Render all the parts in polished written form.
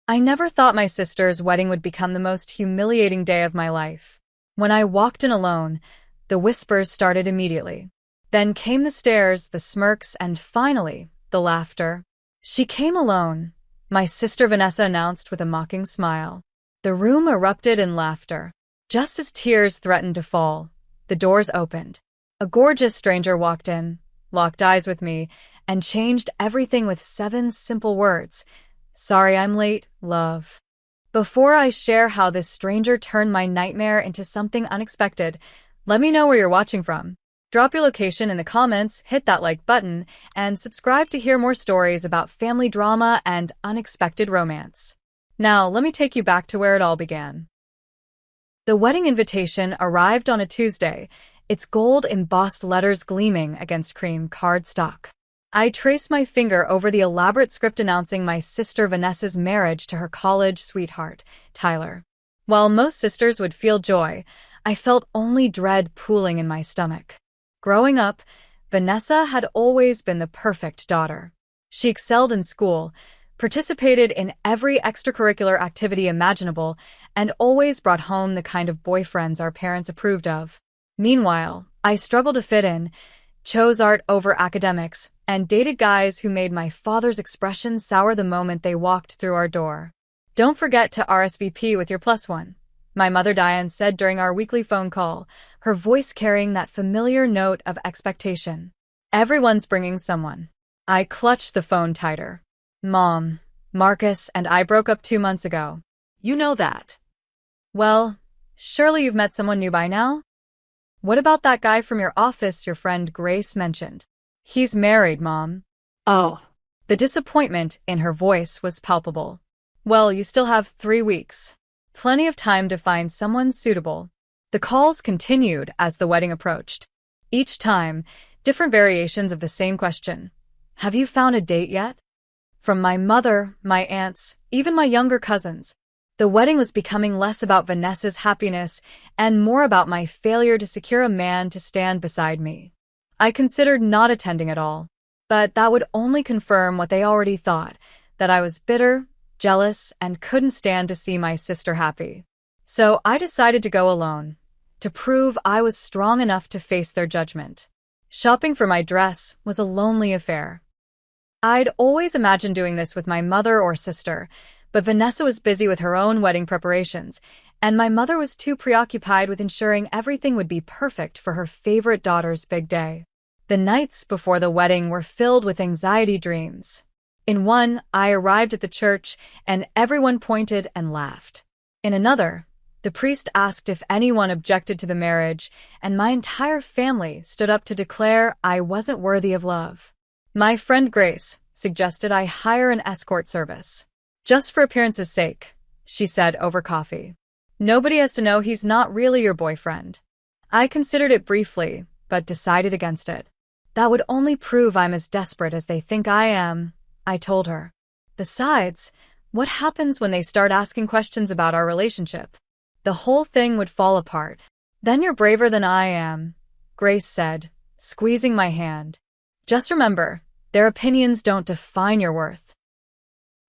I never thought my sister's wedding would become the most humiliating day of my life. When I walked in alone, the whispers started immediately. Then came the stares, the smirks, and finally, the laughter. "She came alone," my sister Vanessa announced with a mocking smile. The room erupted in laughter. Just as tears threatened to fall, the doors opened. A gorgeous stranger walked in, locked eyes with me, and changed everything with 7 simple words. "Sorry I'm late, love." Before I share how this stranger turned my nightmare into something unexpected, let me know where you're watching from. Drop your location in the comments, hit that like button, and subscribe to hear more stories about family drama and unexpected romance. Now, let me take you back to where it all began. The wedding invitation arrived on a Tuesday, its gold-embossed letters gleaming against cream cardstock. I traced my finger over the elaborate script announcing my sister Vanessa's marriage to her college sweetheart, Tyler. While most sisters would feel joy, I felt only dread pooling in my stomach. Growing up, Vanessa had always been the perfect daughter. She excelled in school, participated in every extracurricular activity imaginable, and always brought home the kind of boyfriends our parents approved of. Meanwhile, I struggled to fit in, chose art over academics, and dated guys who made my father's expression sour the moment they walked through our door. "Don't forget to RSVP with your plus one," my mother Diane said during our weekly phone call, her voice carrying that familiar note of expectation. "Everyone's bringing someone." I clutched the phone tighter. "Mom, Marcus and I broke up 2 months ago. You know that." "Well, surely you've met someone new by now?" "What about that guy from your office your friend Grace mentioned?" "He's married, Mom." Oh. The disappointment in her voice was palpable. "Well, you still have 3 weeks. Plenty of time to find someone suitable." The calls continued as the wedding approached. Each time, different variations of the same question. "Have you found a date yet?" From my mother, my aunts, even my younger cousins. The wedding was becoming less about Vanessa's happiness and more about my failure to secure a man to stand beside me. I considered not attending at all, but that would only confirm what they already thought, that I was bitter, jealous, and couldn't stand to see my sister happy. So I decided to go alone, to prove I was strong enough to face their judgment. Shopping for my dress was a lonely affair. I'd always imagined doing this with my mother or sister, but Vanessa was busy with her own wedding preparations, and my mother was too preoccupied with ensuring everything would be perfect for her favorite daughter's big day. The nights before the wedding were filled with anxiety dreams. In one, I arrived at the church, and everyone pointed and laughed. In another, the priest asked if anyone objected to the marriage, and my entire family stood up to declare I wasn't worthy of love. My friend Grace suggested I hire an escort service. "Just for appearance's sake," she said over coffee. "Nobody has to know he's not really your boyfriend." I considered it briefly, but decided against it. "That would only prove I'm as desperate as they think I am," I told her. "Besides, what happens when they start asking questions about our relationship? The whole thing would fall apart." "Then you're braver than I am," Grace said, squeezing my hand. "Just remember, their opinions don't define your worth."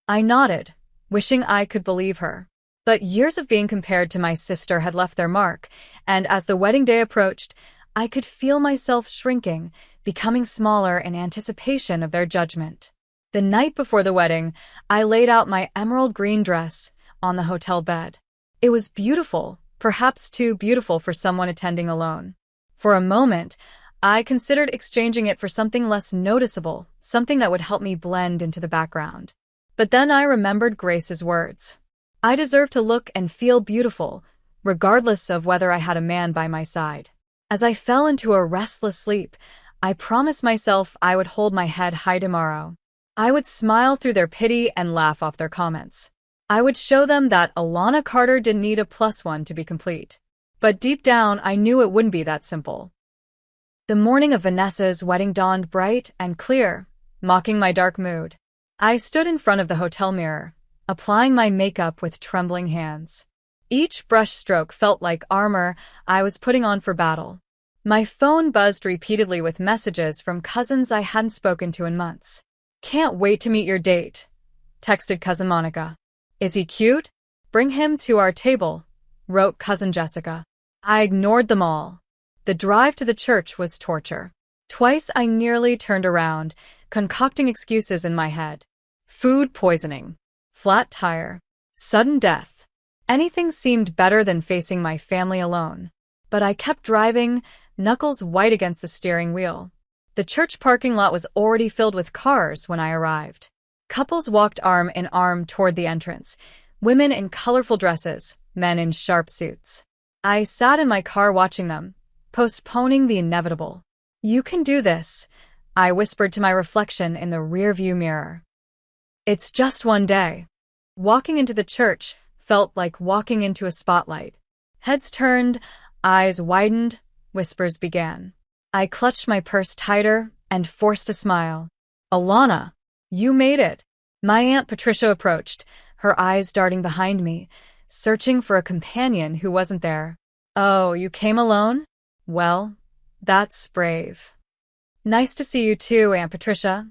I nodded, wishing I could believe her. But years of being compared to my sister had left their mark, and as the wedding day approached, I could feel myself shrinking, becoming smaller in anticipation of their judgment. The night before the wedding, I laid out my emerald green dress on the hotel bed. It was beautiful, perhaps too beautiful for someone attending alone. For a moment, I considered exchanging it for something less noticeable, something that would help me blend into the background. But then I remembered Grace's words. I deserve to look and feel beautiful, regardless of whether I had a man by my side. As I fell into a restless sleep, I promised myself I would hold my head high tomorrow. I would smile through their pity and laugh off their comments. I would show them that Alana Carter didn't need a +1 to be complete. But deep down, I knew it wouldn't be that simple. The morning of Vanessa's wedding dawned bright and clear, mocking my dark mood. I stood in front of the hotel mirror, applying my makeup with trembling hands. Each brush stroke felt like armor I was putting on for battle. My phone buzzed repeatedly with messages from cousins I hadn't spoken to in months. "Can't wait to meet your date," texted cousin Monica. Is he cute? Bring him to our table, wrote cousin Jessica. I ignored them all. The drive to the church was torture. Twice I nearly turned around, concocting excuses in my head. Food poisoning, flat tire, sudden death. Anything seemed better than facing my family alone. But I kept driving, knuckles white against the steering wheel. The church parking lot was already filled with cars when I arrived. Couples walked arm in arm toward the entrance, women in colorful dresses, men in sharp suits. I sat in my car watching them, postponing the inevitable. You can do this, I whispered to my reflection in the rearview mirror. It's just one day. Walking into the church felt like walking into a spotlight. Heads turned, eyes widened, whispers began. I clutched my purse tighter and forced a smile. Alana, you made it. My Aunt Patricia approached, her eyes darting behind me, searching for a companion who wasn't there. Oh, you came alone? Well, that's brave. Nice to see you too, Aunt Patricia,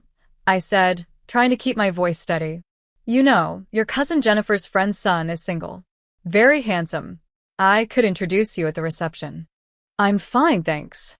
I said, trying to keep my voice steady. You know, your cousin Jennifer's friend's son is single. Very handsome. I could introduce you at the reception. I'm fine, thanks.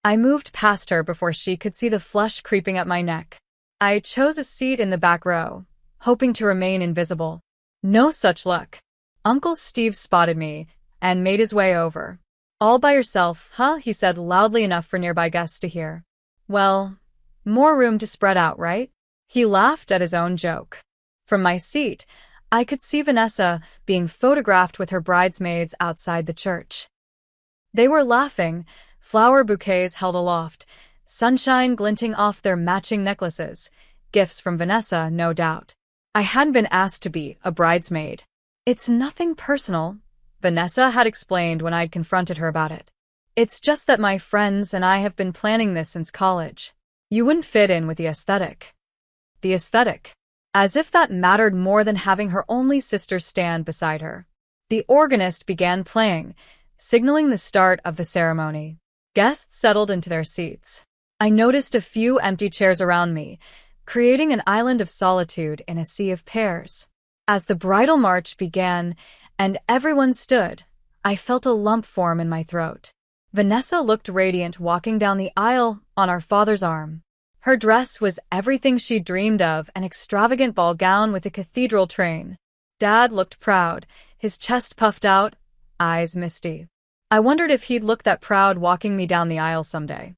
I moved past her before she could see the flush creeping up my neck. I chose a seat in the back row, hoping to remain invisible. No such luck. Uncle Steve spotted me and made his way over. All by yourself, huh? He said loudly enough for nearby guests to hear. Well, more room to spread out, right? He laughed at his own joke. From my seat, I could see Vanessa being photographed with her bridesmaids outside the church. They were laughing, flower bouquets held aloft, sunshine glinting off their matching necklaces, gifts from Vanessa, no doubt. I hadn't been asked to be a bridesmaid. It's nothing personal, Vanessa had explained when I'd confronted her about it. It's just that my friends and I have been planning this since college. You wouldn't fit in with the aesthetic. The aesthetic. As if that mattered more than having her only sister stand beside her. The organist began playing, signaling the start of the ceremony. Guests settled into their seats. I noticed a few empty chairs around me, creating an island of solitude in a sea of pairs. As the bridal march began and everyone stood, I felt a lump form in my throat. Vanessa looked radiant walking down the aisle on our father's arm. Her dress was everything she'd dreamed of, an extravagant ball gown with a cathedral train. Dad looked proud, his chest puffed out, eyes misty. I wondered if he'd look that proud walking me down the aisle someday.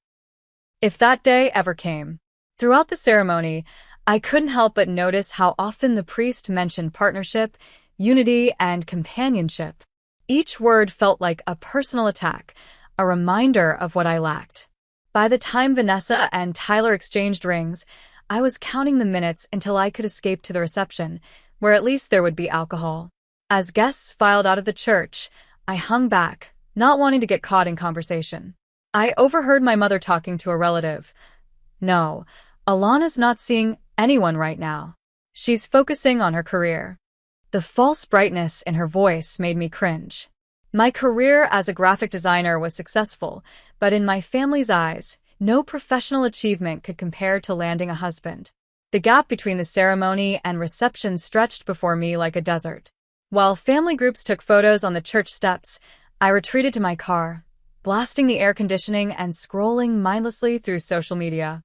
If that day ever came. Throughout the ceremony, I couldn't help but notice how often the priest mentioned partnership, unity, and companionship. Each word felt like a personal attack, a reminder of what I lacked. By the time Vanessa and Tyler exchanged rings, I was counting the minutes until I could escape to the reception, where at least there would be alcohol. As guests filed out of the church, I hung back, not wanting to get caught in conversation. I overheard my mother talking to a relative. No, Alana's not seeing anyone right now. She's focusing on her career. The false brightness in her voice made me cringe. My career as a graphic designer was successful, but in my family's eyes, no professional achievement could compare to landing a husband. The gap between the ceremony and reception stretched before me like a desert. While family groups took photos on the church steps, I retreated to my car, blasting the air conditioning and scrolling mindlessly through social media.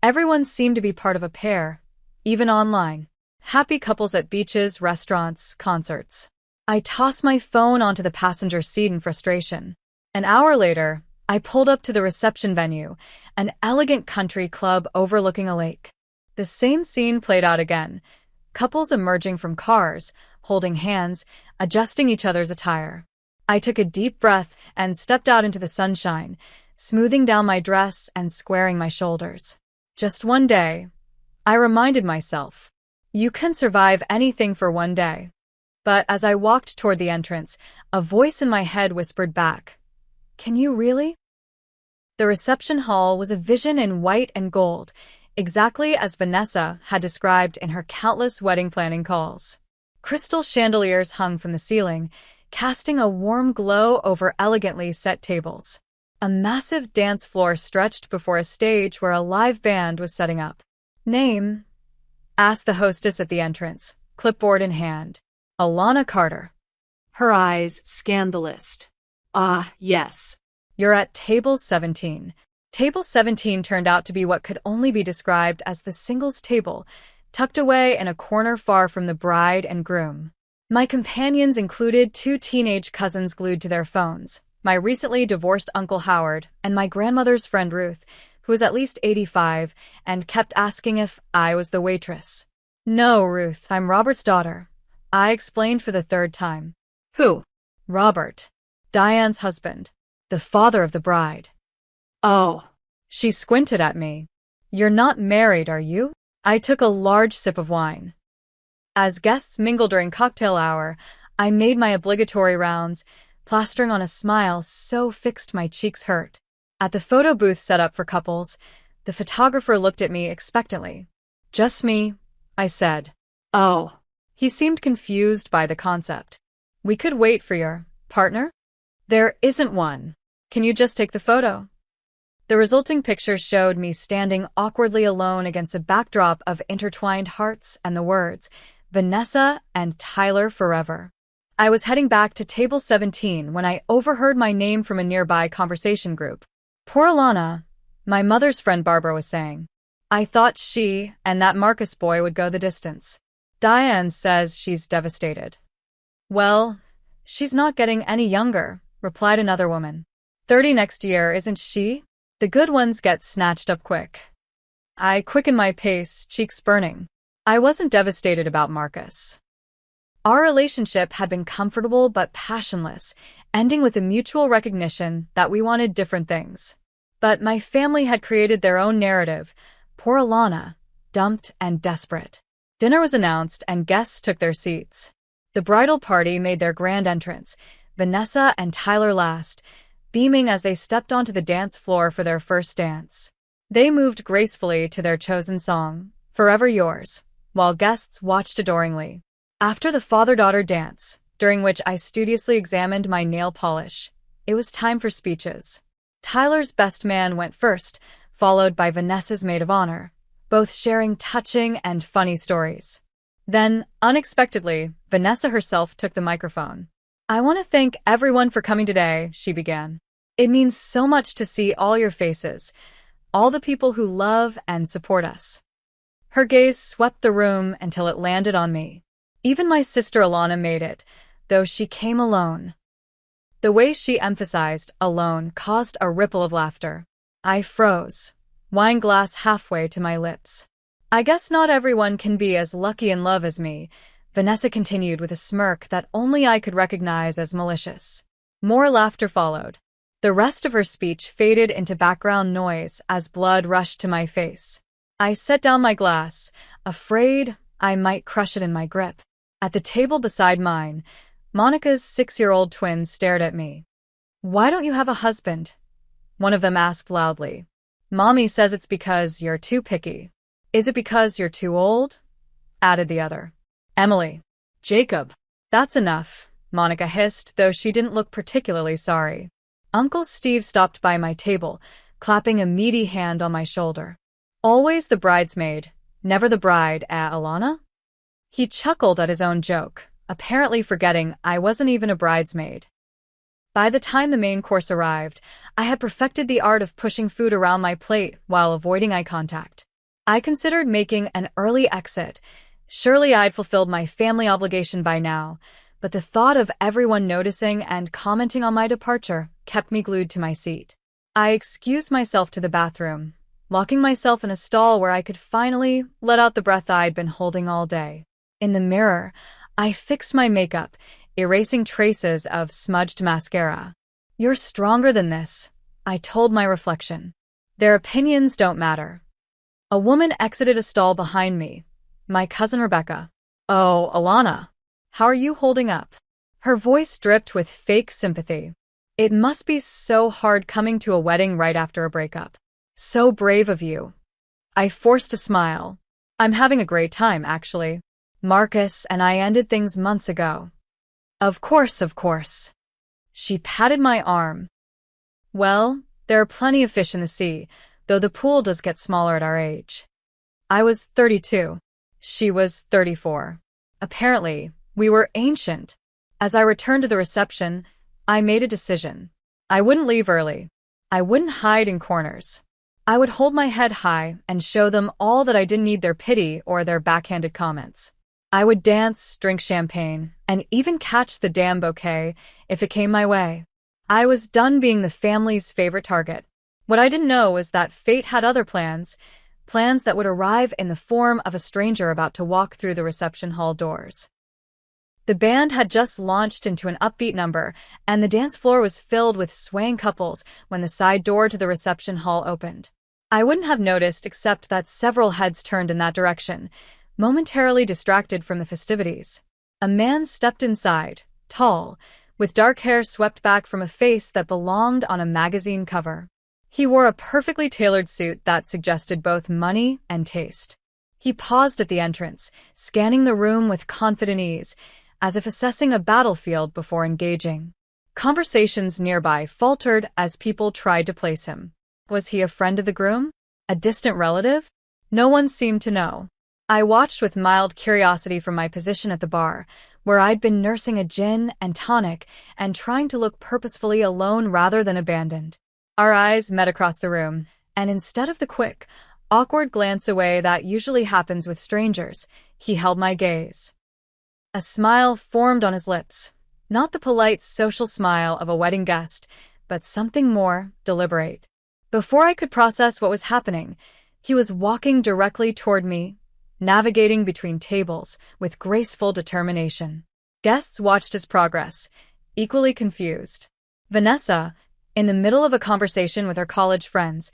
Everyone seemed to be part of a pair, even online. Happy couples at beaches, restaurants, concerts. I tossed my phone onto the passenger seat in frustration. An hour later, I pulled up to the reception venue, an elegant country club overlooking a lake. The same scene played out again, couples emerging from cars, holding hands, adjusting each other's attire. I took a deep breath and stepped out into the sunshine, smoothing down my dress and squaring my shoulders. Just one day, I reminded myself, you can survive anything for one day. But as I walked toward the entrance, a voice in my head whispered back, can you really? The reception hall was a vision in white and gold, exactly as Vanessa had described in her countless wedding planning calls. Crystal chandeliers hung from the ceiling, casting a warm glow over elegantly set tables. A massive dance floor stretched before a stage where a live band was setting up. Name? Asked the hostess at the entrance, clipboard in hand. Alana Carter. Her eyes scanned the list. Ah, yes. You're at table 17. Table 17 turned out to be what could only be described as the singles table, tucked away in a corner far from the bride and groom. My companions included 2 teenage cousins glued to their phones, my recently divorced Uncle Howard, and my grandmother's friend Ruth, who was at least 85 and kept asking if I was the waitress. No, Ruth, I'm Robert's daughter. I explained for the 3rd time. Who? Robert. Diane's husband. The father of the bride. Oh. She squinted at me. You're not married, are you? I took a large sip of wine. As guests mingled during cocktail hour, I made my obligatory rounds, plastering on a smile so fixed my cheeks hurt. At the photo booth set up for couples, the photographer looked at me expectantly. Just me, I said. Oh. He seemed confused by the concept. We could wait for your partner? There isn't one. Can you just take the photo? The resulting picture showed me standing awkwardly alone against a backdrop of intertwined hearts and the words, Vanessa and Tyler forever. I was heading back to table 17 when I overheard my name from a nearby conversation group. Poor Alana, my mother's friend Barbara was saying. I thought she and that Marcus boy would go the distance. Diane says she's devastated. Well, she's not getting any younger, replied another woman. 30 next year, isn't she? The good ones get snatched up quick. I quickened my pace, cheeks burning. I wasn't devastated about Marcus. Our relationship had been comfortable but passionless, ending with a mutual recognition that we wanted different things. But my family had created their own narrative. Poor Alana, dumped and desperate. Dinner was announced and guests took their seats. The bridal party made their grand entrance, Vanessa and Tyler last, beaming as they stepped onto the dance floor for their first dance. They moved gracefully to their chosen song, Forever Yours, while guests watched adoringly. After the father-daughter dance, during which I studiously examined my nail polish, it was time for speeches. Tyler's best man went first, followed by Vanessa's maid of honor, both sharing touching and funny stories. Then, unexpectedly, Vanessa herself took the microphone. I want to thank everyone for coming today, she began. It means so much to see all your faces, all the people who love and support us. Her gaze swept the room until it landed on me. Even my sister Alana made it, though she came alone. The way she emphasized alone caused a ripple of laughter. I froze, wine glass halfway to my lips. I guess not everyone can be as lucky in love as me, Vanessa continued with a smirk that only I could recognize as malicious. More laughter followed. The rest of her speech faded into background noise as blood rushed to my face. I set down my glass, afraid I might crush it in my grip. At the table beside mine, Monica's 6-year-old twins stared at me. Why don't you have a husband? One of them asked loudly. Mommy says it's because you're too picky. Is it because you're too old? Added the other. Emily. Jacob. That's enough, Monica hissed, though she didn't look particularly sorry. Uncle Steve stopped by my table, clapping a meaty hand on my shoulder. Always the bridesmaid, never the bride, Alana? He chuckled at his own joke, apparently forgetting I wasn't even a bridesmaid. By the time the main course arrived, I had perfected the art of pushing food around my plate while avoiding eye contact. I considered making an early exit. Surely I'd fulfilled my family obligation by now, but the thought of everyone noticing and commenting on my departure kept me glued to my seat. I excused myself to the bathroom, locking myself in a stall where I could finally let out the breath I'd been holding all day. In the mirror, I fixed my makeup, erasing traces of smudged mascara. You're stronger than this, I told my reflection. Their opinions don't matter. A woman exited a stall behind me. My cousin Rebecca. Oh, Alana. How are you holding up? Her voice dripped with fake sympathy. It must be so hard coming to a wedding right after a breakup. So brave of you. I forced a smile. I'm having a great time, actually. Marcus and I ended things months ago. Of course, of course. She patted my arm. Well, there are plenty of fish in the sea, though the pool does get smaller at our age. I was 32. She was 34. Apparently, we were ancient. As I returned to the reception, I made a decision. I wouldn't leave early. I wouldn't hide in corners. I would hold my head high and show them all that I didn't need their pity or their backhanded comments. I would dance, drink champagne, and even catch the damn bouquet if it came my way. I was done being the family's favorite target. What I didn't know was that fate had other plans that would arrive in the form of a stranger about to walk through the reception hall doors. The band had just launched into an upbeat number, and the dance floor was filled with swaying couples when the side door to the reception hall opened. I wouldn't have noticed except that several heads turned in that direction, momentarily distracted from the festivities. A man stepped inside, tall, with dark hair swept back from a face that belonged on a magazine cover. He wore a perfectly tailored suit that suggested both money and taste. He paused at the entrance, scanning the room with confident ease, as if assessing a battlefield before engaging. Conversations nearby faltered as people tried to place him. Was he a friend of the groom? A distant relative? No one seemed to know. I watched with mild curiosity from my position at the bar, where I'd been nursing a gin and tonic and trying to look purposefully alone rather than abandoned. Our eyes met across the room, and instead of the quick, awkward glance away that usually happens with strangers, he held my gaze. A smile formed on his lips, not the polite social smile of a wedding guest, but something more deliberate. Before I could process what was happening, he was walking directly toward me, navigating between tables with graceful determination. Guests watched his progress, equally confused. Vanessa, in the middle of a conversation with her college friends,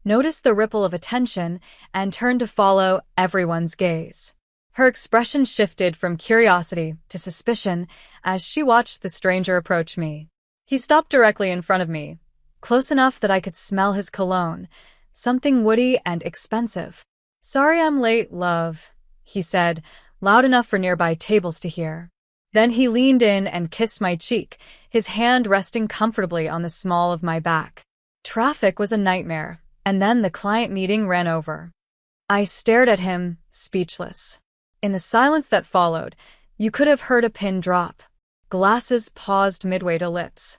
noticed the ripple of attention and turned to follow everyone's gaze. Her expression shifted from curiosity to suspicion as she watched the stranger approach me. He stopped directly in front of me, close enough that I could smell his cologne, something woody and expensive. "Sorry I'm late, love," he said, loud enough for nearby tables to hear. Then he leaned in and kissed my cheek, his hand resting comfortably on the small of my back. Traffic was a nightmare, and then the client meeting ran over. I stared at him, speechless. In the silence that followed, you could have heard a pin drop. Glasses paused midway to lips.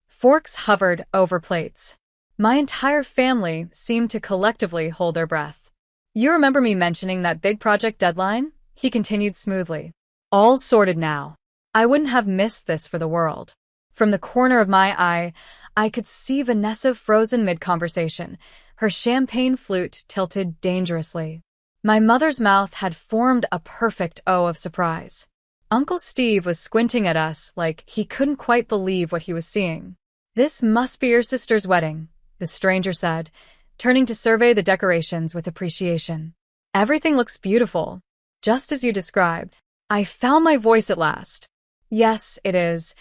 Forks hovered over plates. My entire family seemed to collectively hold their breath. "You remember me mentioning that big project deadline?" he continued smoothly. "All sorted now. I wouldn't have missed this for the world." From the corner of my eye, I could see Vanessa frozen mid-conversation, her champagne flute tilted dangerously. My mother's mouth had formed a perfect O of surprise. Uncle Steve was squinting at us like he couldn't quite believe what he was seeing. "This must be your sister's wedding," the stranger said, turning to survey the decorations with appreciation. "Everything looks beautiful, just as you described." I found my voice at last. "Yes, it is,"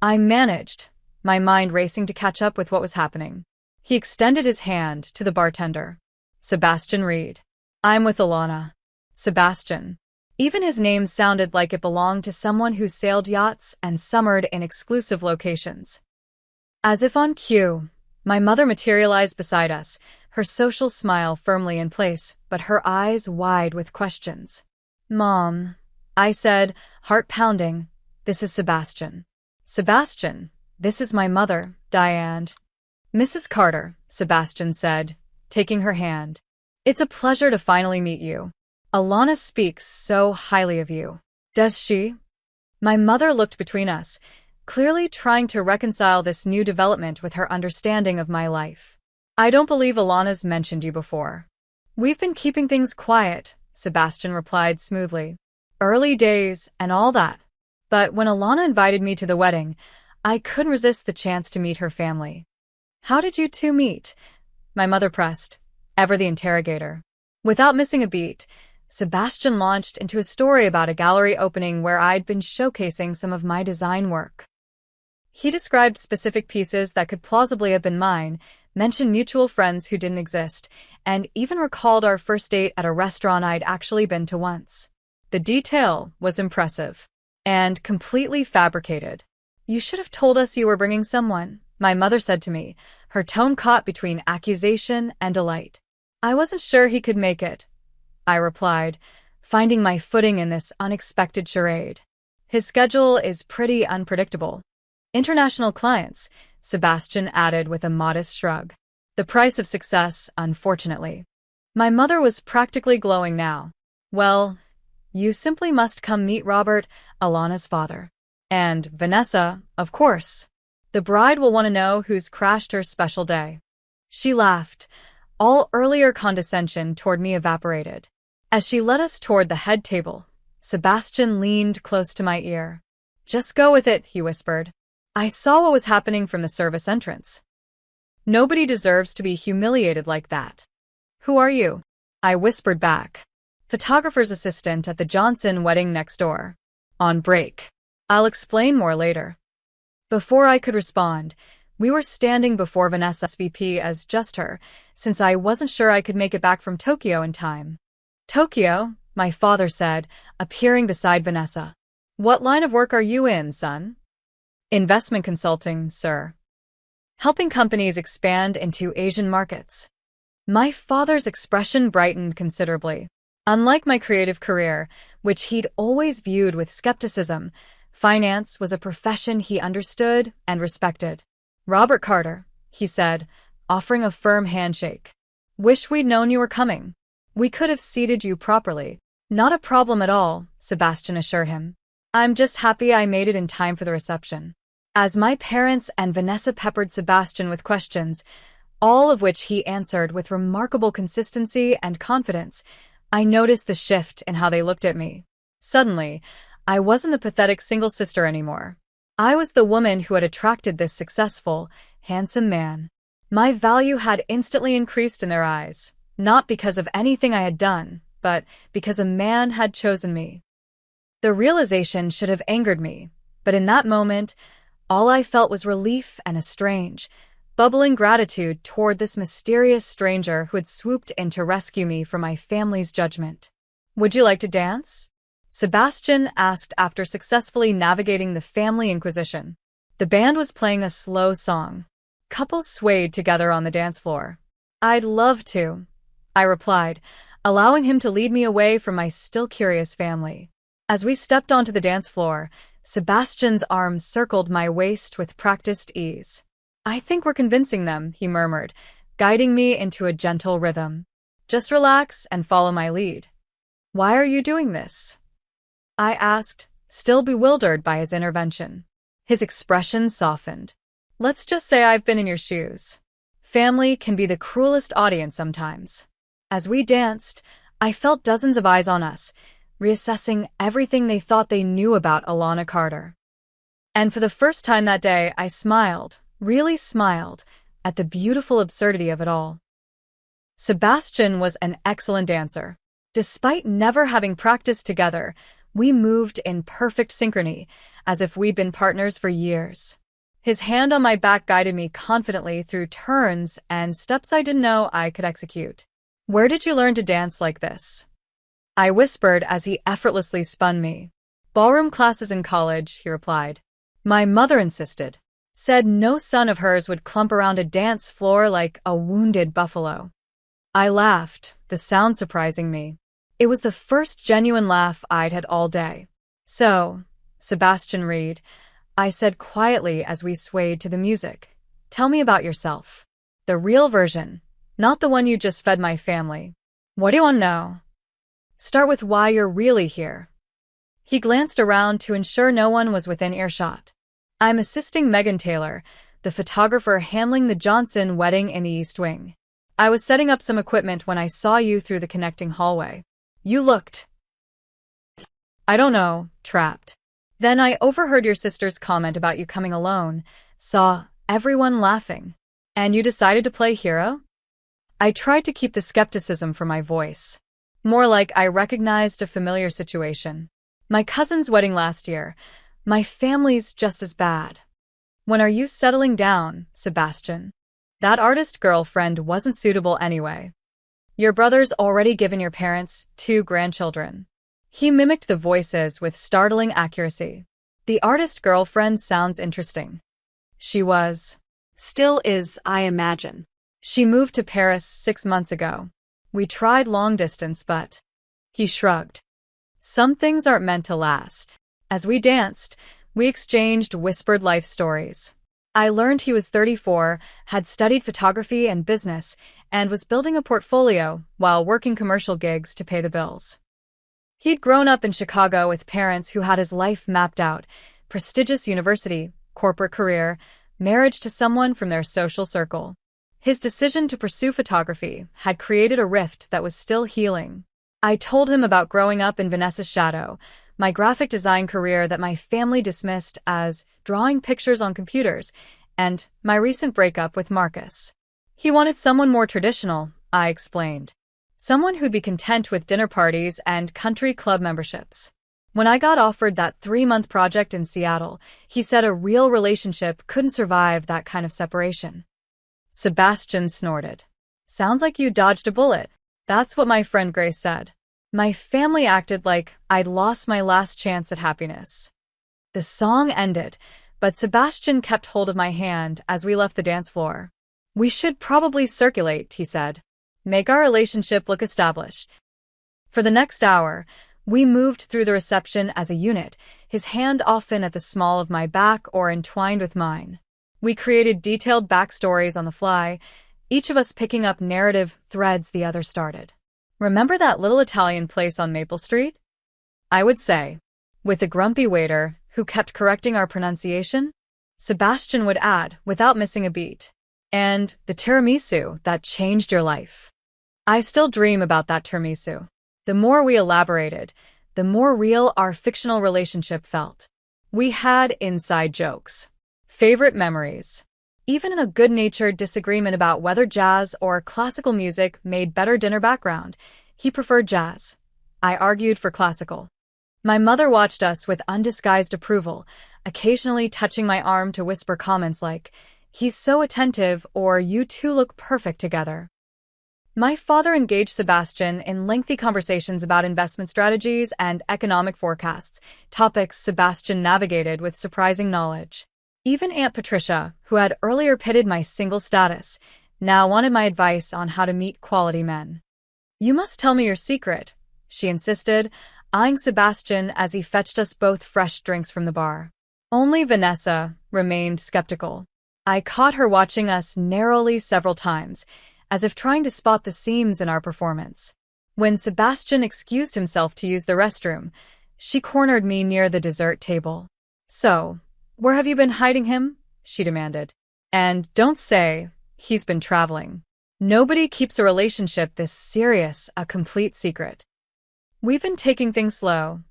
I managed, my mind racing to catch up with what was happening. He extended his hand to the bartender. "Sebastian Reed. I'm with Alana." Sebastian. Even his name sounded like it belonged to someone who sailed yachts and summered in exclusive locations. As if on cue, my mother materialized beside us, her social smile firmly in place, but her eyes wide with questions. "Mom," I said, heart pounding, "this is Sebastian." "Sebastian, this is my mother, Diane." "Mrs. Carter," Sebastian said, taking her hand. "It's a pleasure to finally meet you. Alana speaks so highly of you." "Does she?" My mother looked between us, clearly trying to reconcile this new development with her understanding of my life. "I don't believe Alana's mentioned you before." "We've been keeping things quiet," Sebastian replied smoothly. "Early days and all that. But when Alana invited me to the wedding, I couldn't resist the chance to meet her family." "How did you two meet?" my mother pressed, ever the interrogator. Without missing a beat, Sebastian launched into a story about a gallery opening where I'd been showcasing some of my design work. He described specific pieces that could plausibly have been mine, mentioned mutual friends who didn't exist, and even recalled our first date at a restaurant I'd actually been to once. The detail was impressive and completely fabricated. "You should have told us you were bringing someone," my mother said to me, her tone caught between accusation and delight. "I wasn't sure he could make it," I replied, finding my footing in this unexpected charade. His schedule is pretty unpredictable. International clients, Sebastian added with a modest shrug. The price of success, unfortunately. My mother was practically glowing now. Well, you simply must come meet Robert, Alana's father. And Vanessa, of course. The bride will want to know who's crashed her special day. She laughed. All earlier condescension toward me evaporated. As she led us toward the head table, Sebastian leaned close to my ear. Just go with it, he whispered. I saw what was happening from the service entrance. Nobody deserves to be humiliated like that. Who are you? I whispered back. Photographer's assistant at the Johnson wedding next door. On break. I'll explain more later. Before I could respond, we were standing before Vanessa's VP as just her, since I wasn't sure I could make it back from Tokyo in time. Tokyo, my father said, appearing beside Vanessa. What line of work are you in, son? Investment consulting, sir. Helping companies expand into Asian markets. My father's expression brightened considerably. Unlike my creative career, which he'd always viewed with skepticism, finance was a profession he understood and respected. Robert Carter, he said, offering a firm handshake. Wish we'd known you were coming. We could have seated you properly. Not a problem at all, Sebastian assured him. I'm just happy I made it in time for the reception. As my parents and Vanessa peppered Sebastian with questions, all of which he answered with remarkable consistency and confidence, I noticed the shift in how they looked at me. Suddenly, I wasn't the pathetic single sister anymore. I was the woman who had attracted this successful, handsome man. My value had instantly increased in their eyes, not because of anything I had done, but because a man had chosen me. The realization should have angered me, but in that moment, all I felt was relief and a strange, bubbling gratitude toward this mysterious stranger who had swooped in to rescue me from my family's judgment. Would you like to dance? Sebastian asked after successfully navigating the family inquisition. The band was playing a slow song. Couples swayed together on the dance floor. I'd love to, I replied, allowing him to lead me away from my still curious family. As we stepped onto the dance floor, Sebastian's arms circled my waist with practiced ease. I think we're convincing them, he murmured, guiding me into a gentle rhythm. Just relax and follow my lead. Why are you doing this? I asked, still bewildered by his intervention. His expression softened. Let's just say I've been in your shoes. Family can be the cruelest audience sometimes. As we danced, I felt dozens of eyes on us, reassessing everything they thought they knew about Alana Carter. And for the first time that day, I smiled, really smiled, at the beautiful absurdity of it all. Sebastian was an excellent dancer. Despite never having practiced together, we moved in perfect synchrony, as if we'd been partners for years. His hand on my back guided me confidently through turns and steps I didn't know I could execute. Where did you learn to dance like this? I whispered as he effortlessly spun me. Ballroom classes in college, he replied. My mother insisted. Said no son of hers would clump around a dance floor like a wounded buffalo. I laughed, the sound surprising me. It was the first genuine laugh I'd had all day. So, Sebastian Reed, I said quietly as we swayed to the music. Tell me about yourself. The real version, not the one you just fed my family. What do you want to know? Start with why you're really here. He glanced around to ensure no one was within earshot. I'm assisting Megan Taylor, the photographer handling the Johnson wedding in the East Wing. I was setting up some equipment when I saw you through the connecting hallway. You looked, I don't know, trapped. Then I overheard your sister's comment about you coming alone, saw everyone laughing, and you decided to play hero? I tried to keep the skepticism from my voice. More like I recognized a familiar situation. My cousin's wedding last year. My family's just as bad. When are you settling down, Sebastian? That artist girlfriend wasn't suitable anyway. Your brother's already given your parents 2 grandchildren. He mimicked the voices with startling accuracy. The artist girlfriend sounds interesting. She was. Still is, I imagine. She moved to Paris 6 months ago. We tried long distance, but... He shrugged. Some things aren't meant to last. As we danced, we exchanged whispered life stories. I learned he was 34, had studied photography and business, and was building a portfolio while working commercial gigs to pay the bills. He'd grown up in Chicago with parents who had his life mapped out: prestigious university, corporate career, marriage to someone from their social circle. His decision to pursue photography had created a rift that was still healing. I told him about growing up in Vanessa's shadow, my graphic design career that my family dismissed as drawing pictures on computers, and my recent breakup with Marcus. He wanted someone more traditional, I explained. Someone who'd be content with dinner parties and country club memberships. When I got offered that 3-month project in Seattle, he said a real relationship couldn't survive that kind of separation. Sebastian snorted. Sounds like you dodged a bullet. That's what my friend Grace said. My family acted like I'd lost my last chance at happiness. The song ended, but Sebastian kept hold of my hand as we left the dance floor. We should probably circulate, he said. Make our relationship look established. For the next hour, we moved through the reception as a unit, his hand often at the small of my back or entwined with mine. We created detailed backstories on the fly, each of us picking up narrative threads the other started. Remember that little Italian place on Maple Street? I would say, with a grumpy waiter who kept correcting our pronunciation. Sebastian would add, without missing a beat. And the tiramisu that changed your life. I still dream about that tiramisu. The more we elaborated, the more real our fictional relationship felt. We had inside jokes, favorite memories. Even in a good-natured disagreement about whether jazz or classical music made better dinner background, he preferred jazz. I argued for classical. My mother watched us with undisguised approval, occasionally touching my arm to whisper comments like, "He's so attentive," or "You two look perfect together." My father engaged Sebastian in lengthy conversations about investment strategies and economic forecasts, topics Sebastian navigated with surprising knowledge. Even Aunt Patricia, who had earlier pitted my single status, now wanted my advice on how to meet quality men. "You must tell me your secret," she insisted, eyeing Sebastian as he fetched us both fresh drinks from the bar. Only Vanessa remained skeptical. I caught her watching us narrowly several times, as if trying to spot the seams in our performance. When Sebastian excused himself to use the restroom, she cornered me near the dessert table. "So, where have you been hiding him?" she demanded. "And don't say he's been traveling. Nobody keeps a relationship this serious a complete secret." "We've been taking things slow,"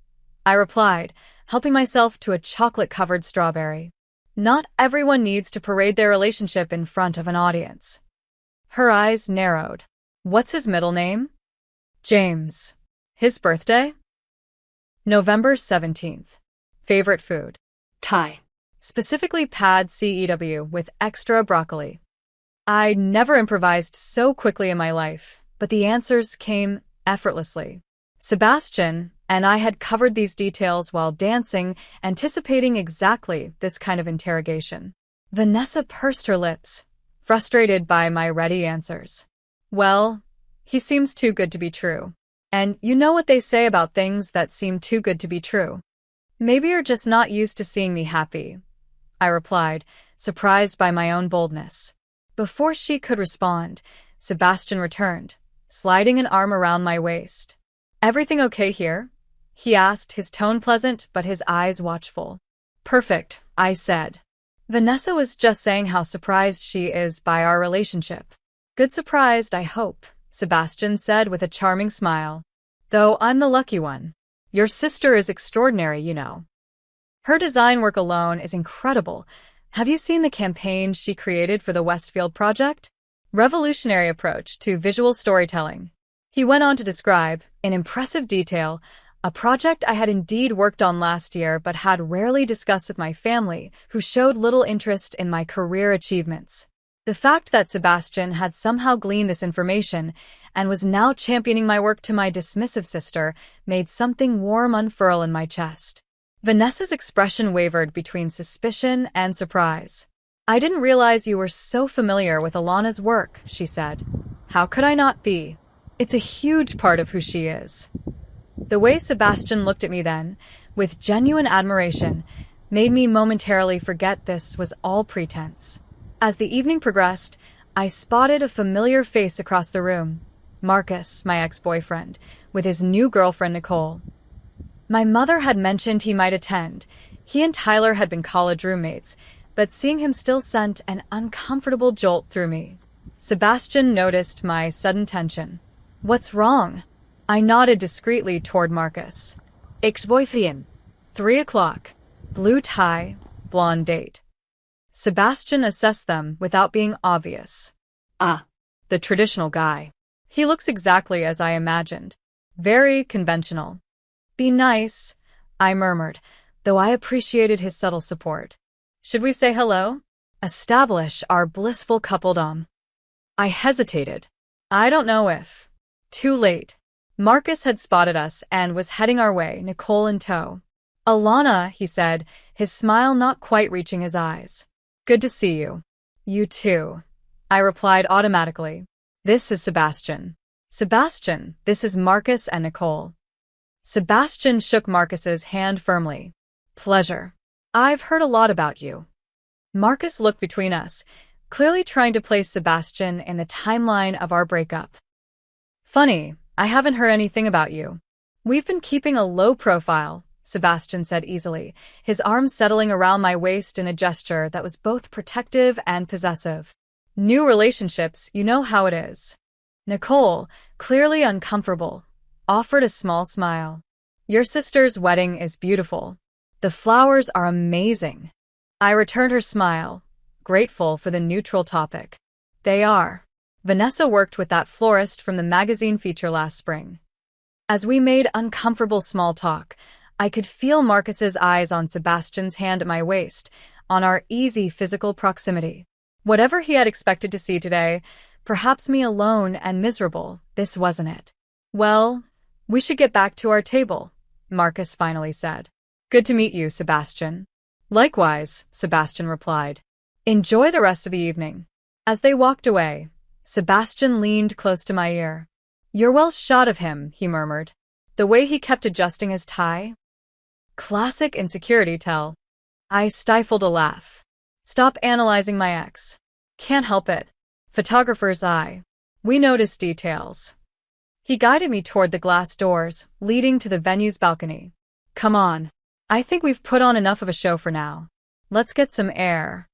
I replied, helping myself to a chocolate-covered strawberry. "Not everyone needs to parade their relationship in front of an audience." Her eyes narrowed. "What's his middle name?" "James." "His birthday?" November 17th. Favorite food? Thai. Specifically pad cew with extra broccoli. I never improvised so quickly in my life, but the answers came effortlessly. Sebastian and I had covered these details while dancing, anticipating exactly this kind of interrogation. Vanessa pursed her lips, frustrated by my ready answers. "Well, he seems too good to be true. And you know what they say about things that seem too good to be true. Maybe you're just not used to seeing me happy," I replied, surprised by my own boldness. Before she could respond, Sebastian returned, sliding an arm around my waist. "Everything okay here?" he asked, his tone pleasant but his eyes watchful. "Perfect," I said. Vanessa was just saying how surprised she is by our relationship. "Good surprised, I hope," Sebastian said with a charming smile. "Though I'm the lucky one. Your sister is extraordinary, you know. Her design work alone is incredible. Have you seen the campaign she created for the Westfield project? Revolutionary approach to visual storytelling." He went on to describe, in impressive detail, a project I had indeed worked on last year but had rarely discussed with my family, who showed little interest in my career achievements. The fact that Sebastian had somehow gleaned this information and was now championing my work to my dismissive sister made something warm unfurl in my chest. Vanessa's expression wavered between suspicion and surprise. "I didn't realize you were so familiar with Alana's work," she said. "How could I not be? It's a huge part of who she is." The way Sebastian looked at me then, with genuine admiration, made me momentarily forget this was all pretense. As the evening progressed, I spotted a familiar face across the room. Marcus, my ex-boyfriend, with his new girlfriend Nicole. My mother had mentioned he might attend. He and Tyler had been college roommates, but seeing him still sent an uncomfortable jolt through me. Sebastian noticed my sudden tension. "What's wrong?" I nodded discreetly toward Marcus. Ex-boyfriend. 3 o'clock. Blue tie, blonde date. Sebastian assessed them without being obvious. Ah. The traditional guy. He looks exactly as I imagined. Very conventional. "Be nice," I murmured, though I appreciated his subtle support. "Should we say hello? Establish our blissful coupledom." I hesitated. I don't know if. Too late. Marcus had spotted us and was heading our way, Nicole in tow. "Alana," he said, his smile not quite reaching his eyes. "Good to see you." "You too," I replied automatically. "This is Sebastian." "Sebastian, this is Marcus and Nicole." Sebastian shook Marcus's hand firmly. "Pleasure. I've heard a lot about you." Marcus looked between us, clearly trying to place Sebastian in the timeline of our breakup. "Funny, I haven't heard anything about you. We've been keeping a low profile," Sebastian said easily, his arms settling around my waist in a gesture that was both protective and possessive. "New relationships, you know how it is." Nicole, clearly uncomfortable, offered a small smile. "Your sister's wedding is beautiful. The flowers are amazing." I returned her smile, grateful for the neutral topic. "They are. Vanessa worked with that florist from the magazine feature last spring." As we made uncomfortable small talk, I could feel Marcus's eyes on Sebastian's hand at my waist, on our easy physical proximity. Whatever he had expected to see today, perhaps me alone and miserable, this wasn't it. "Well, we should get back to our table," Marcus finally said. "Good to meet you, Sebastian." "Likewise," Sebastian replied. "Enjoy the rest of the evening." As they walked away, Sebastian leaned close to my ear. "You're well shot of him," he murmured. "The way he kept adjusting his tie." Classic insecurity tell. I stifled a laugh. "Stop analyzing my ex." "Can't help it. Photographer's eye. We notice details." He guided me toward the glass doors, leading to the venue's balcony. "Come on. I think we've put on enough of a show for now. Let's get some air."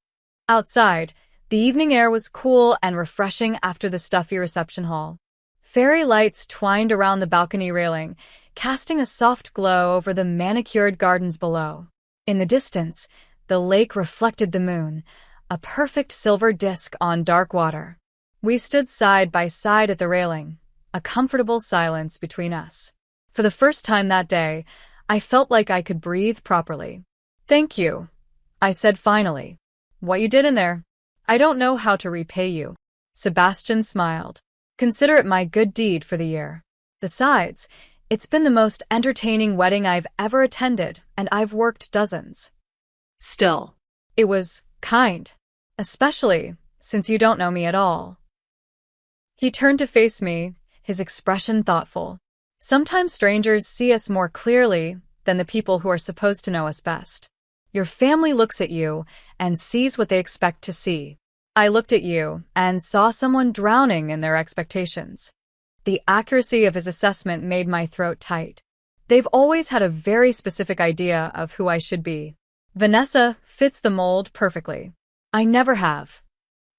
Outside, the evening air was cool and refreshing after the stuffy reception hall. Fairy lights twined around the balcony railing, casting a soft glow over the manicured gardens below. In the distance, the lake reflected the moon, a perfect silver disk on dark water. We stood side by side at the railing, a comfortable silence between us. For the first time that day, I felt like I could breathe properly. "Thank you," I said finally. "What you did in there, I don't know how to repay you." Sebastian smiled. "Consider it my good deed for the year. Besides, it's been the most entertaining wedding I've ever attended, and I've worked dozens." Still. It was kind, especially since you don't know me at all. He turned to face me, his expression thoughtful. Sometimes strangers see us more clearly than the people who are supposed to know us best. Your family looks at you and sees what they expect to see. I looked at you and saw someone drowning in their expectations. The accuracy of his assessment made my throat tight. They've always had a very specific idea of who I should be. Vanessa fits the mold perfectly. I never have.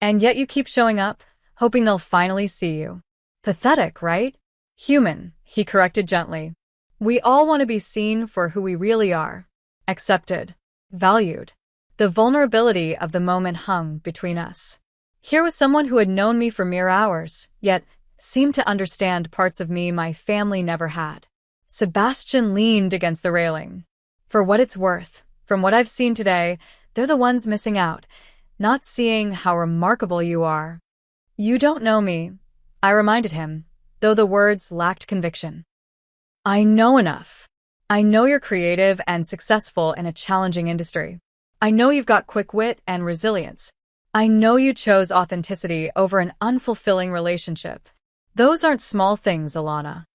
And yet you keep showing up, hoping they'll finally see you. Pathetic, right? Human, he corrected gently. We all want to be seen for who we really are. Accepted. Valued. The vulnerability of the moment hung between us. Here was someone who had known me for mere hours, yet seemed to understand parts of me my family never had. Sebastian leaned against the railing. "For what it's worth, from what I've seen today, they're the ones missing out, not seeing how remarkable you are." "You don't know me," I reminded him, though the words lacked conviction. "I know enough. I know you're creative and successful in a challenging industry. I know you've got quick wit and resilience. I know you chose authenticity over an unfulfilling relationship. Those aren't small things, Alana."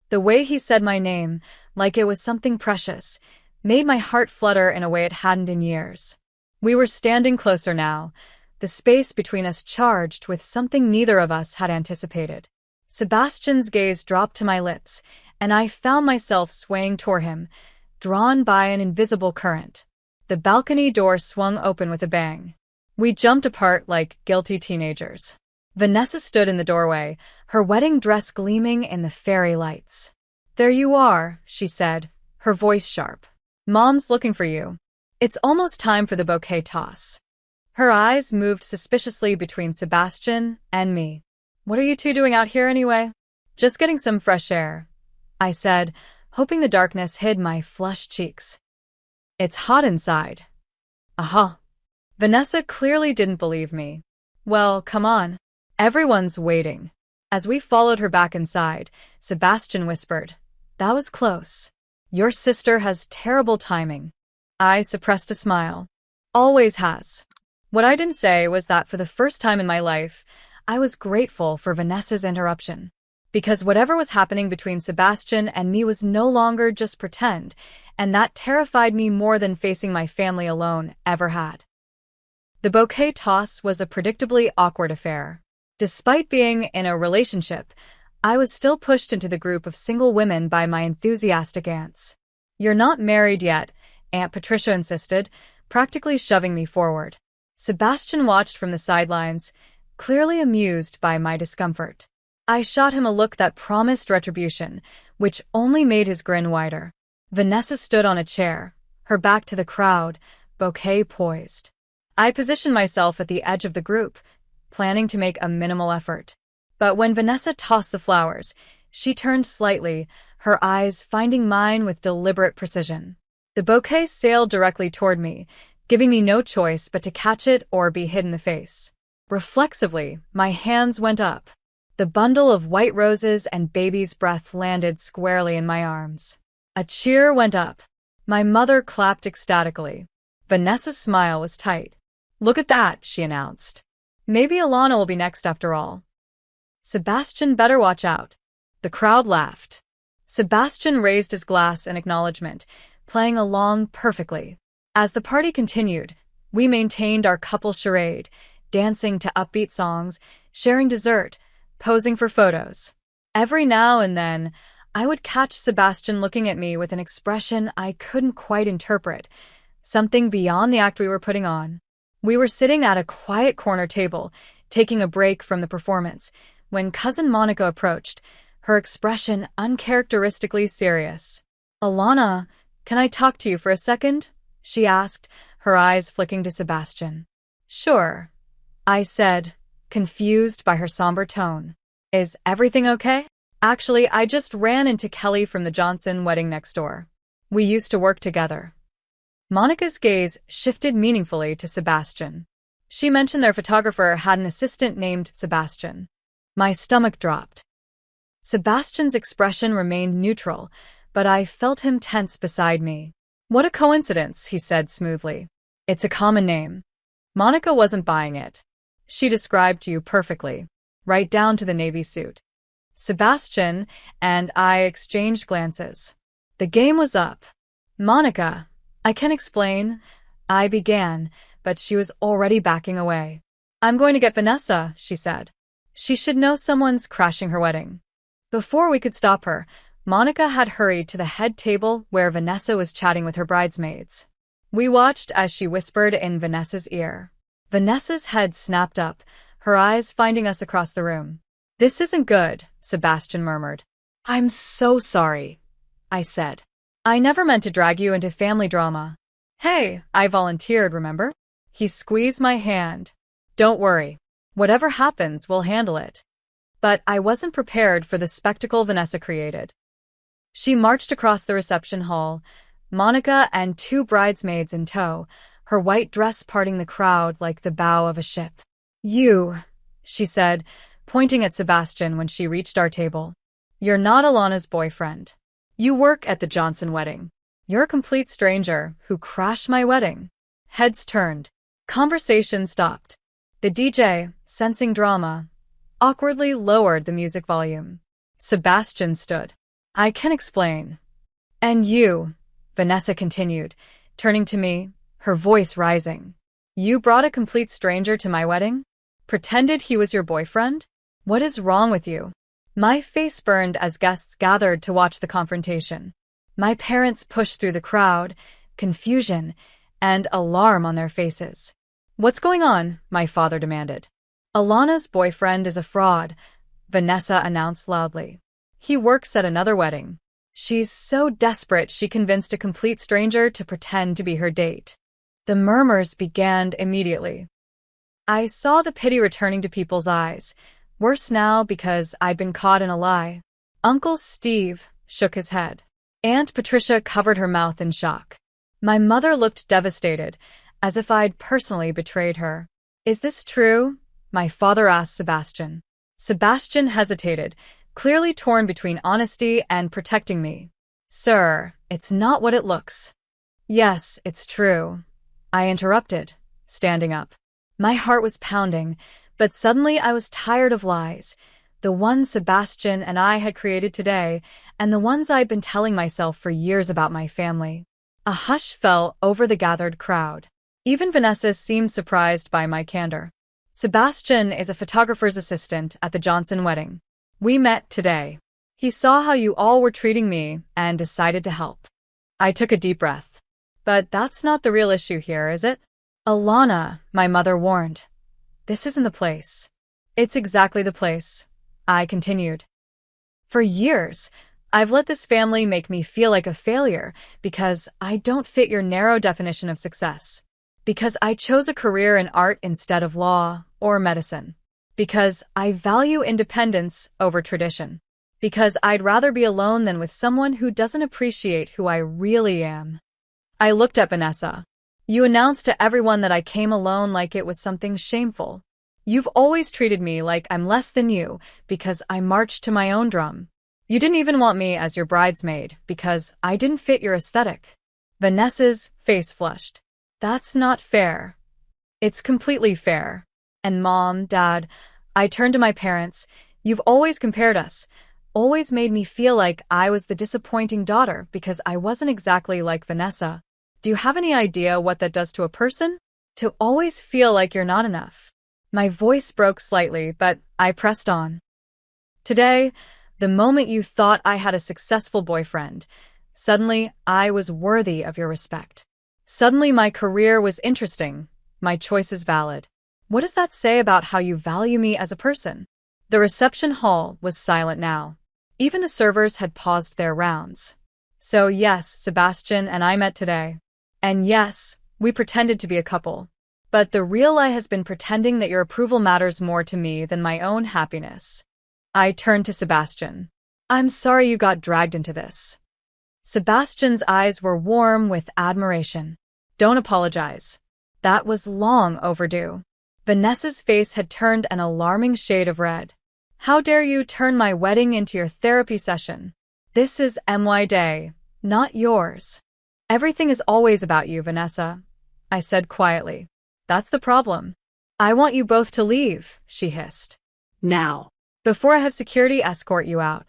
The way he said my name, like it was something precious, made my heart flutter in a way it hadn't in years. We were standing closer now, the space between us charged with something neither of us had anticipated. Sebastian's gaze dropped to my lips, and I found myself swaying toward him, drawn by an invisible current. The balcony door swung open with a bang. We jumped apart like guilty teenagers. Vanessa stood in the doorway, her wedding dress gleaming in the fairy lights. "There you are," she said, her voice sharp. "Mom's looking for you. It's almost time for the bouquet toss." Her eyes moved suspiciously between Sebastian and me. "What are you two doing out here anyway?" "Just getting some fresh air," I said, hoping the darkness hid my flushed cheeks. "It's hot inside." "Aha." Vanessa clearly didn't believe me. "Well, come on. Everyone's waiting." As we followed her back inside, Sebastian whispered, "That was close. Your sister has terrible timing." I suppressed a smile. "Always has." What I didn't say was that for the first time in my life, I was grateful for Vanessa's interruption. Because whatever was happening between Sebastian and me was no longer just pretend, and that terrified me more than facing my family alone ever had. The bouquet toss was a predictably awkward affair. Despite being in a relationship, I was still pushed into the group of single women by my enthusiastic aunts. "You're not married yet," Aunt Patricia insisted, practically shoving me forward. Sebastian watched from the sidelines, clearly amused by my discomfort. I shot him a look that promised retribution, which only made his grin wider. Vanessa stood on a chair, her back to the crowd, bouquet poised. I positioned myself at the edge of the group, planning to make a minimal effort. But when Vanessa tossed the flowers, she turned slightly, her eyes finding mine with deliberate precision. The bouquet sailed directly toward me, giving me no choice but to catch it or be hit in the face. Reflexively, my hands went up. The bundle of white roses and baby's breath landed squarely in my arms. A cheer went up. My mother clapped ecstatically. Vanessa's smile was tight. "Look at that," she announced. "Maybe Alana will be next after all." "Sebastian better watch out." The crowd laughed. Sebastian raised his glass in acknowledgement, playing along perfectly. As the party continued, we maintained our couple charade, dancing to upbeat songs, sharing dessert, posing for photos. Every now and then, I would catch Sebastian looking at me with an expression I couldn't quite interpret, something beyond the act we were putting on. We were sitting at a quiet corner table, taking a break from the performance, when Cousin Monica approached, her expression uncharacteristically serious. "Alana, can I talk to you for a second?" she asked, her eyes flicking to Sebastian. "Sure," I said, confused by her somber tone. "Is everything okay?" "Actually, I just ran into Kelly from the Johnson wedding next door. We used to work together." Monica's gaze shifted meaningfully to Sebastian. She mentioned their photographer had an assistant named Sebastian. My stomach dropped. Sebastian's expression remained neutral, but I felt him tense beside me. "What a coincidence," he said smoothly. "It's a common name." Monica wasn't buying it. "She described you perfectly, right down to the navy suit." Sebastian and I exchanged glances. The game was up. "Monica, I can explain," I began, but she was already backing away. "I'm going to get Vanessa," she said. "She should know someone's crashing her wedding." Before we could stop her, Monica had hurried to the head table where Vanessa was chatting with her bridesmaids. We watched as she whispered in Vanessa's ear. Vanessa's head snapped up, her eyes finding us across the room. "This isn't good," Sebastian murmured. "I'm so sorry," I said. "I never meant to drag you into family drama." "Hey, I volunteered, remember?" He squeezed my hand. "Don't worry. Whatever happens, we'll handle it." But I wasn't prepared for the spectacle Vanessa created. She marched across the reception hall, Monica and two bridesmaids in tow, her white dress parting the crowd like the bow of a ship. "You," she said, pointing at Sebastian when she reached our table. "You're not Alana's boyfriend. You work at the Johnson wedding. You're a complete stranger who crashed my wedding." Heads turned. Conversation stopped. The DJ, sensing drama, awkwardly lowered the music volume. Sebastian stood. I can explain. And you, Vanessa continued, turning to me, her voice rising. You brought a complete stranger to my wedding? Pretended he was your boyfriend? What is wrong with you? My face burned as guests gathered to watch the confrontation. My parents pushed through the crowd, confusion and alarm on their faces. What's going on? My father demanded. Alana's boyfriend is a fraud, Vanessa announced loudly. He works at another wedding. She's so desperate she convinced a complete stranger to pretend to be her date. The murmurs began immediately. I saw the pity returning to people's eyes, worse now because I'd been caught in a lie. Uncle Steve shook his head. Aunt Patricia covered her mouth in shock. My mother looked devastated, as if I'd personally betrayed her. Is this true? My father asked Sebastian. Sebastian hesitated, clearly torn between honesty and protecting me. Sir, it's not what it looks. Yes, it's true. I interrupted, standing up. My heart was pounding, but suddenly I was tired of lies. The ones Sebastian and I had created today, and the ones I'd been telling myself for years about my family. A hush fell over the gathered crowd. Even Vanessa seemed surprised by my candor. Sebastian is a photographer's assistant at the Johnson wedding. We met today. He saw how you all were treating me and decided to help. I took a deep breath. But that's not the real issue here, is it? Alana, my mother warned. This isn't the place. It's exactly the place, I continued. For years, I've let this family make me feel like a failure because I don't fit your narrow definition of success. Because I chose a career in art instead of law or medicine. Because I value independence over tradition. Because I'd rather be alone than with someone who doesn't appreciate who I really am. I looked at Vanessa. You announced to everyone that I came alone like it was something shameful. You've always treated me like I'm less than you because I marched to my own drum. You didn't even want me as your bridesmaid because I didn't fit your aesthetic. Vanessa's face flushed. That's not fair. It's completely fair. And Mom, Dad, I turned to my parents. You've always compared us, always made me feel like I was the disappointing daughter because I wasn't exactly like Vanessa. Do you have any idea what that does to a person? To always feel like you're not enough. My voice broke slightly, but I pressed on. Today, the moment you thought I had a successful boyfriend, suddenly I was worthy of your respect. Suddenly my career was interesting, my choices valid. What does that say about how you value me as a person? The reception hall was silent now. Even the servers had paused their rounds. So yes, Sebastian and I met today. And yes, we pretended to be a couple. But the real lie has been pretending that your approval matters more to me than my own happiness. I turned to Sebastian. I'm sorry you got dragged into this. Sebastian's eyes were warm with admiration. Don't apologize. That was long overdue. Vanessa's face had turned an alarming shade of red. How dare you turn my wedding into your therapy session? This is my day, not yours. Everything is always about you, Vanessa, I said quietly. That's the problem. I want you both to leave, she hissed. Now. Before I have security escort you out.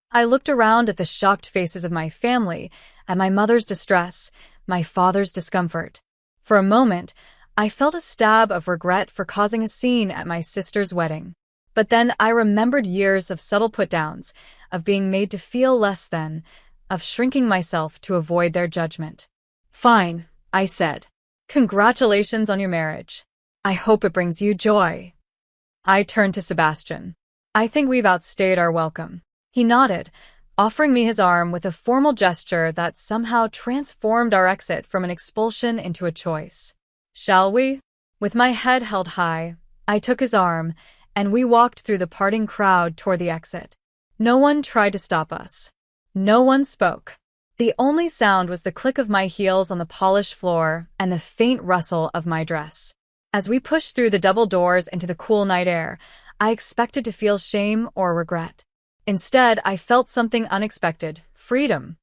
I looked around at the shocked faces of my family, at my mother's distress, my father's discomfort. For a moment, I felt a stab of regret for causing a scene at my sister's wedding. But then I remembered years of subtle put-downs, of being made to feel less than, of shrinking myself to avoid their judgment. Fine, I said. Congratulations on your marriage. I hope it brings you joy. I turned to Sebastian. I think we've outstayed our welcome. He nodded, offering me his arm with a formal gesture that somehow transformed our exit from an expulsion into a choice. Shall we? With my head held high, I took his arm, and we walked through the parting crowd toward the exit. No one tried to stop us. No one spoke. The only sound was the click of my heels on the polished floor and the faint rustle of my dress. As we pushed through the double doors into the cool night air, I expected to feel shame or regret. Instead, I felt something unexpected: freedom.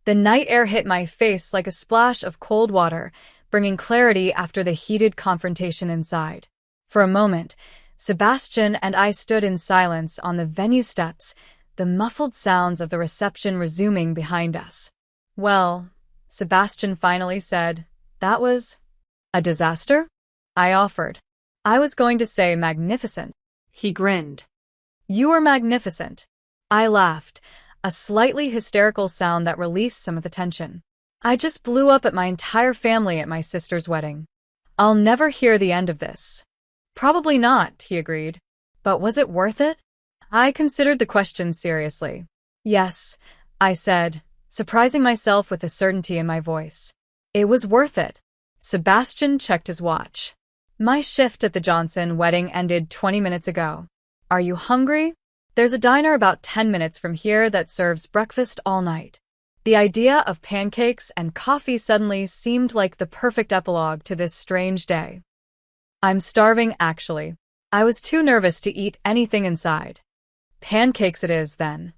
The night air hit my face like a splash of cold water, bringing clarity after the heated confrontation inside. For a moment, Sebastian and I stood in silence on the venue steps, the muffled sounds of the reception resuming behind us. "Well," Sebastian finally said, "that was a disaster?" I offered. I was going to say magnificent. He grinned. "You were magnificent." I laughed, a slightly hysterical sound that released some of the tension. "I just blew up at my entire family at my sister's wedding. I'll never hear the end of this." "Probably not," he agreed. "But was it worth it?" I considered the question seriously. "Yes," I said, surprising myself with the certainty in my voice. "It was worth it." Sebastian checked his watch. "My shift at the Johnson wedding ended 20 minutes ago. Are you hungry? There's a diner about 10 minutes from here that serves breakfast all night." The idea of pancakes and coffee suddenly seemed like the perfect epilogue to this strange day. "I'm starving, actually." I was too nervous to eat anything inside. "Pancakes it is, then."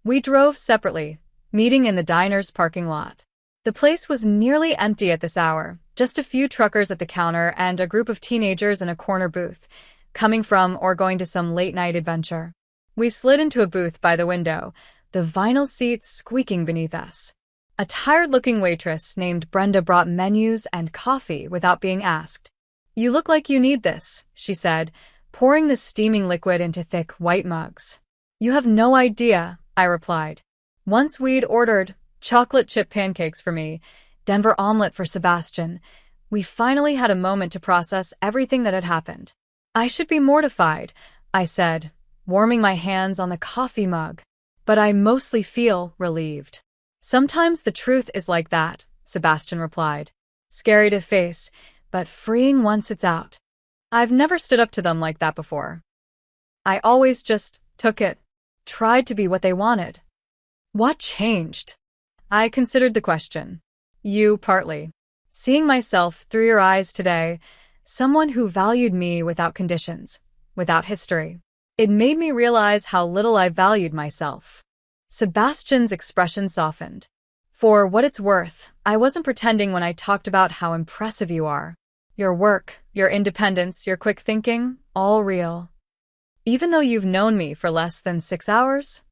We drove separately, meeting in the diner's parking lot. The place was nearly empty at this hour, just a few truckers at the counter and a group of teenagers in a corner booth, coming from or going to some late-night adventure. We slid into a booth by the window, the vinyl seats squeaking beneath us. A tired-looking waitress named Brenda brought menus and coffee without being asked. "You look like you need this," she said, pouring the steaming liquid into thick, white mugs. "You have no idea," I replied. Once we'd ordered chocolate chip pancakes for me, Denver omelet for Sebastian, we finally had a moment to process everything that had happened. "I should be mortified," I said, warming my hands on the coffee mug. "But I mostly feel relieved." "Sometimes the truth is like that," Sebastian replied. "Scary to face, but freeing once it's out." I've never stood up to them like that before. I always just took it, tried to be what they wanted. What changed? I considered the question. You, partly. Seeing myself through your eyes today, someone who valued me without conditions, without history. It made me realize how little I valued myself. Sebastian's expression softened. "For what it's worth, I wasn't pretending when I talked about how impressive you are. Your work, your independence, your quick thinking, all real. Even though you've known me for less than 6 hours?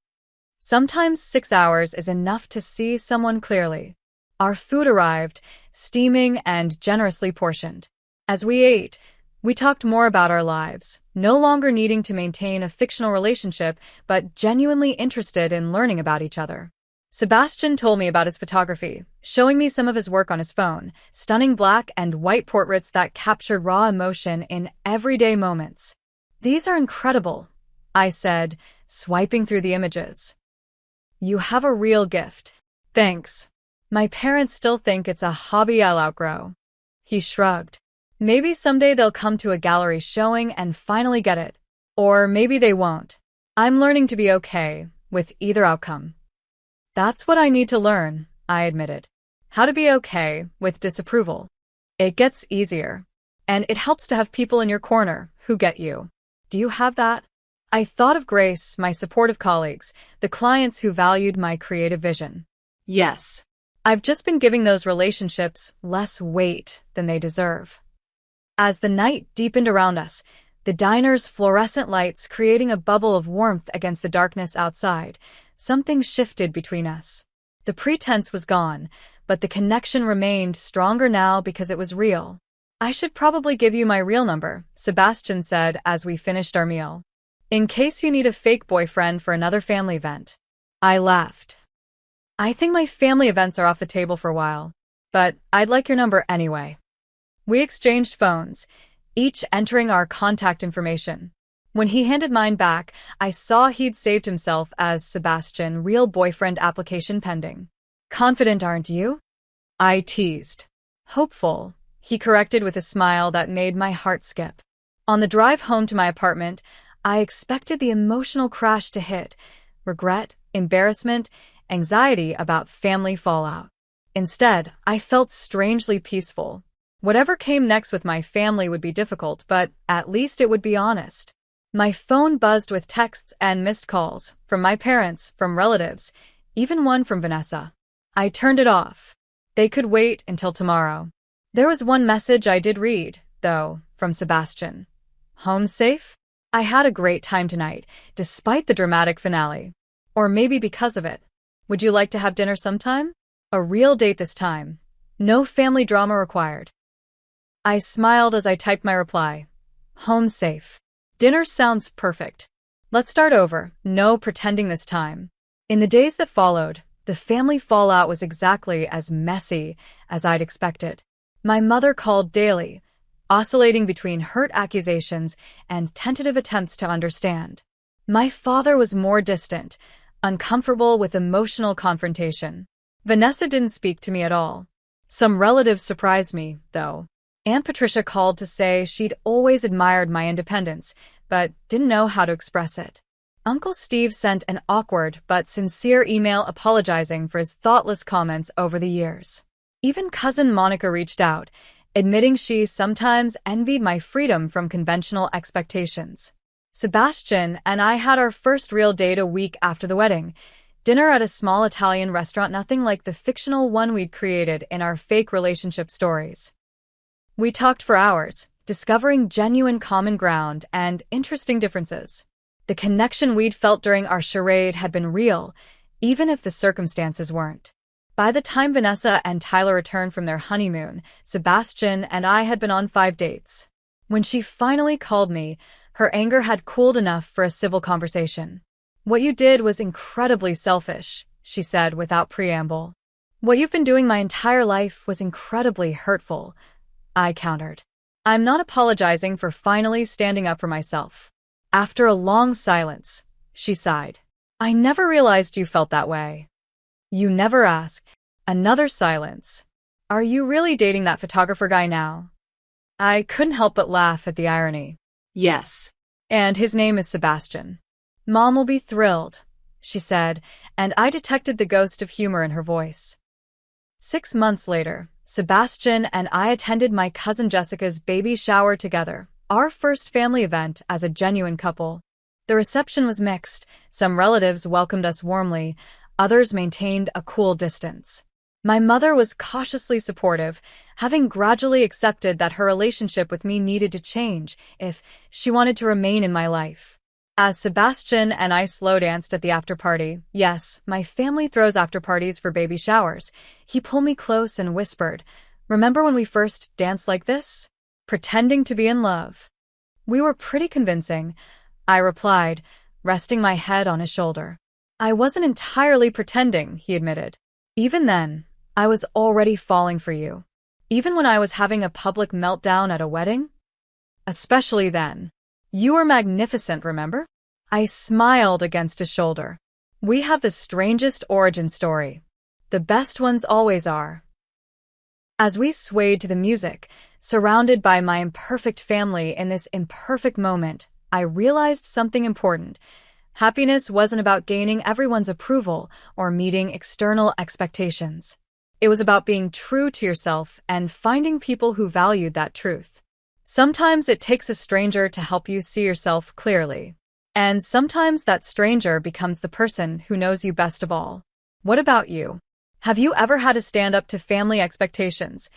Sometimes 6 hours is enough to see someone clearly." Our food arrived, steaming and generously portioned. As we ate, we talked more about our lives, no longer needing to maintain a fictional relationship, but genuinely interested in learning about each other. Sebastian told me about his photography, showing me some of his work on his phone, stunning black and white portraits that captured raw emotion in everyday moments. "These are incredible," I said, swiping through the images. "You have a real gift." "Thanks. My parents still think it's a hobby I'll outgrow." He shrugged. "Maybe someday they'll come to a gallery showing and finally get it. Or maybe they won't. I'm learning to be okay with either outcome." "That's what I need to learn," I admitted. "How to be okay with disapproval. It gets easier. And it helps to have people in your corner who get you. Do you have that?" I thought of Grace, my supportive colleagues, the clients who valued my creative vision. Yes. I've just been giving those relationships less weight than they deserve. As the night deepened around us, the diner's fluorescent lights creating a bubble of warmth against the darkness outside, something shifted between us. The pretense was gone, but the connection remained stronger now because it was real. "I should probably give you my real number," Sebastian said as we finished our meal. "In case you need a fake boyfriend for another family event." I laughed. "I think my family events are off the table for a while, but I'd like your number anyway." We exchanged phones, each entering our contact information. When he handed mine back, I saw he'd saved himself as Sebastian, real boyfriend application pending. "Confident, aren't you?" I teased. "Hopeful," he corrected with a smile that made my heart skip. On the drive home to my apartment, I expected the emotional crash to hit: regret, embarrassment, anxiety about family fallout. Instead, I felt strangely peaceful. Whatever came next with my family would be difficult, but at least it would be honest. My phone buzzed with texts and missed calls, from my parents, from relatives, even one from Vanessa. I turned it off. They could wait until tomorrow. There was one message I did read, though, from Sebastian. "Home safe? I had a great time tonight, despite the dramatic finale. Or maybe because of it. Would you like to have dinner sometime? A real date this time. No family drama required. I smiled as I typed my reply. Home safe. Dinner sounds perfect. Let's start over. No pretending this time. In the days that followed, the family fallout was exactly as messy as I'd expected. My mother called daily, oscillating between hurt accusations and tentative attempts to understand. My father was more distant, uncomfortable with emotional confrontation. Vanessa didn't speak to me at all. Some relatives surprised me, though. Aunt Patricia called to say she'd always admired my independence, but didn't know how to express it. Uncle Steve sent an awkward but sincere email apologizing for his thoughtless comments over the years. Even cousin Monica reached out, admitting she sometimes envied my freedom from conventional expectations. Sebastian and I had our first real date a week after the wedding. Dinner at a small Italian restaurant, nothing like the fictional one we'd created in our fake relationship stories. We talked for hours, discovering genuine common ground and interesting differences. The connection we'd felt during our charade had been real, even if the circumstances weren't. By the time Vanessa and Tyler returned from their honeymoon, Sebastian and I had been on 5 dates. When she finally called me, her anger had cooled enough for a civil conversation. What you did was incredibly selfish, she said without preamble. What you've been doing my entire life was incredibly hurtful, I countered. I'm not apologizing for finally standing up for myself. After a long silence, she sighed. I never realized you felt that way. You never asked. Another silence. Are you really dating that photographer guy now? I couldn't help but laugh at the irony. Yes. And his name is Sebastian. Mom will be thrilled, she said, and I detected the ghost of humor in her voice. 6 months later, Sebastian and I attended my cousin Jessica's baby shower together, our first family event as a genuine couple. The reception was mixed. Some relatives welcomed us warmly, others maintained a cool distance. My mother was cautiously supportive, having gradually accepted that her relationship with me needed to change if she wanted to remain in my life. As Sebastian and I slow danced at the after-party, yes, my family throws after-parties for baby showers, he pulled me close and whispered, "Remember when we first danced like this? Pretending to be in love." We were pretty convincing, I replied, resting my head on his shoulder. I wasn't entirely pretending, he admitted. Even then, I was already falling for you. Even when I was having a public meltdown at a wedding? Especially then. You were magnificent, remember? I smiled against his shoulder. We have the strangest origin story. The best ones always are. As we swayed to the music, surrounded by my imperfect family in this imperfect moment, I realized something important. Happiness wasn't about gaining everyone's approval or meeting external expectations. It was about being true to yourself and finding people who valued that truth. Sometimes it takes a stranger to help you see yourself clearly. And sometimes that stranger becomes the person who knows you best of all. What about you? Have you ever had to stand up to family expectations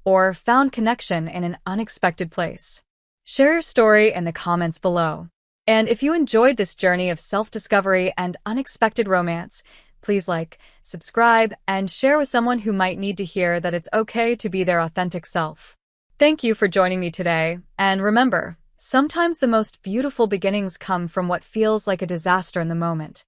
or found connection in an unexpected place? Share your story in the comments below. And if you enjoyed this journey of self-discovery and unexpected romance, please like, subscribe, and share with someone who might need to hear that it's okay to be their authentic self. Thank you for joining me today, and remember, sometimes the most beautiful beginnings come from what feels like a disaster in the moment.